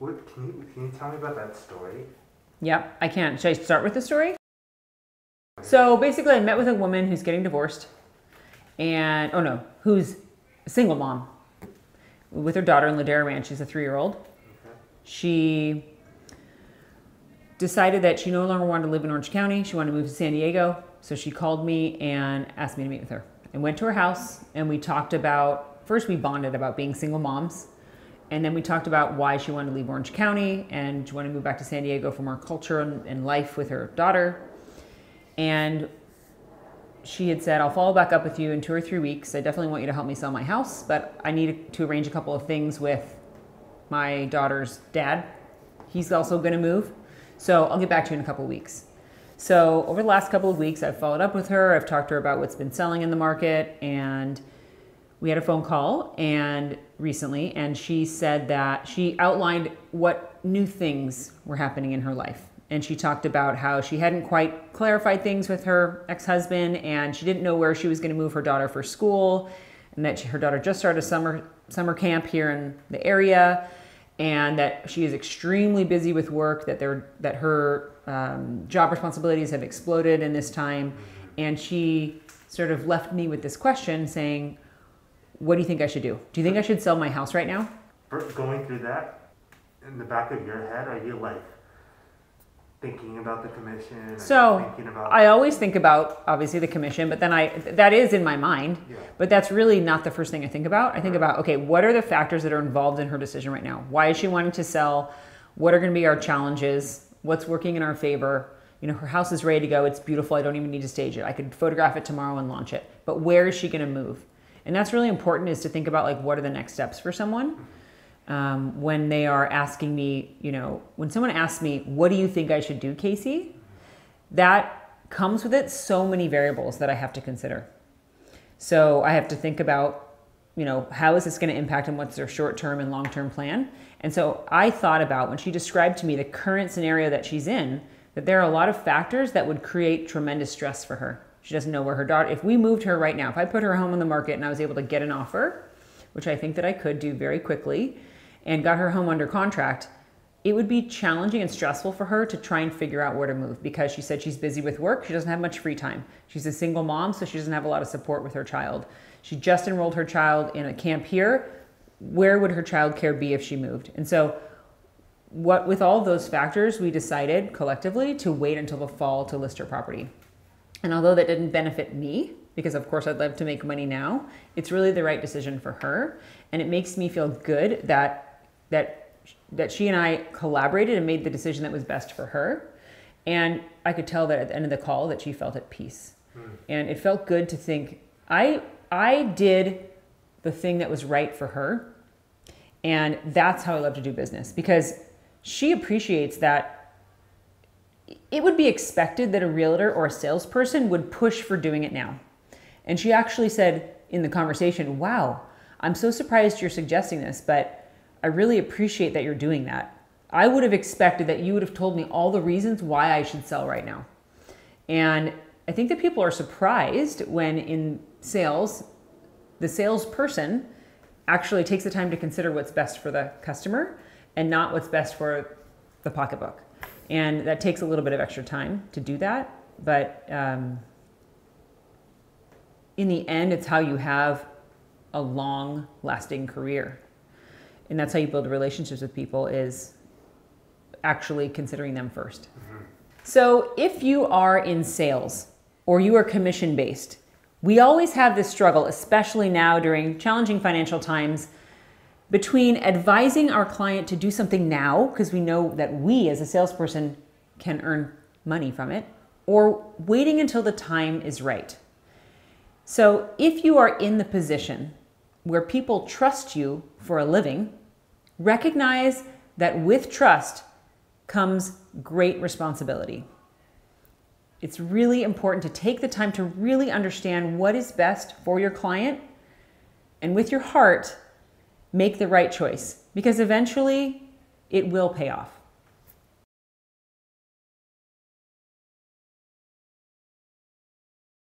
Can you tell me about that story? Yep, I can. Should I start with the story? So basically, I met with a woman who's getting divorced, who's a single mom with her daughter in Ladera Ranch. She's a 3-year-old. Okay. She decided that she no longer wanted to live in Orange County. She wanted to move to San Diego. So she called me and asked me to meet with her. I went to her house and we talked about, first we bonded about being single moms. And then we talked about why she wanted to leave Orange County and she wanted to move back to San Diego for more culture and life with her daughter. And she had said, I'll follow back up with you in 2 or 3 weeks. I definitely want you to help me sell my house, but I need to arrange a couple of things with my daughter's dad. He's also going to move. So I'll get back to you in a couple of weeks. So over the last couple of weeks, I've followed up with her. I've talked to her about what's been selling in the market. And we had a phone call recently, and she said that she outlined what new things were happening in her life. And she talked about how she hadn't quite clarified things with her ex-husband, and she didn't know where she was going to move her daughter for school, and that her daughter just started a summer camp here in the area, and that she is extremely busy with work, that her job responsibilities have exploded in this time. And she sort of left me with this question saying, what do you think I should do? Do you think I should sell my house right now? Going through that, in the back of your head, are you like thinking about the commission? So I always think about, obviously, the commission, but then that is in my mind, but that's really not the first thing I think about. I think about, okay, what are the factors that are involved in her decision right now? Why is she wanting to sell? What are going to be our challenges? What's working in our favor? You know, her house is ready to go. It's beautiful. I don't even need to stage it. I could photograph it tomorrow and launch it. But where is she going to move? And that's really important, is to think about, like, what are the next steps for someone? When they are asking me, when someone asks me, what do you think I should do, Kacey? That comes with it so many variables that I have to consider. So I have to think about, how is this going to impact and what's their short-term and long-term plan? And so I thought about, when she described to me the current scenario that she's in, that there are a lot of factors that would create tremendous stress for her. She doesn't know where her daughter, if we moved her right now, if I put her home on the market and I was able to get an offer, which I think that I could do very quickly, and got her home under contract, it would be challenging and stressful for her to try and figure out where to move, because she said she's busy with work. She doesn't have much free time. She's a single mom, so she doesn't have a lot of support with her child. She just enrolled her child in a camp here. Where would her child care be if she moved? And so with all of those factors, we decided collectively to wait until the fall to list her property. And although that didn't benefit me, because of course I'd love to make money now, it's really the right decision for her. And it makes me feel good that she and I collaborated and made the decision that was best for her. And I could tell that at the end of the call that she felt at peace. And it felt good to think, I did the thing that was right for her. And that's how I love to do business, because she appreciates that it would be expected that a realtor or a salesperson would push for doing it now. And she actually said in the conversation, wow, I'm so surprised you're suggesting this, but I really appreciate that you're doing that. I would have expected that you would have told me all the reasons why I should sell right now. And I think that people are surprised when in sales, the salesperson actually takes the time to consider what's best for the customer and not what's best for the pocketbook. And that takes a little bit of extra time to do that. But in the end, it's how you have a long-lasting career. And that's how you build relationships with people, is actually considering them first. Mm-hmm. So if you are in sales or you are commission-based, we always have this struggle, especially now during challenging financial times, between advising our client to do something now, because we know that we as a salesperson can earn money from it, or waiting until the time is right. So if you are in the position where people trust you for a living, recognize that with trust comes great responsibility. It's really important to take the time to really understand what is best for your client, and with your heart, make the right choice, because eventually it will pay off.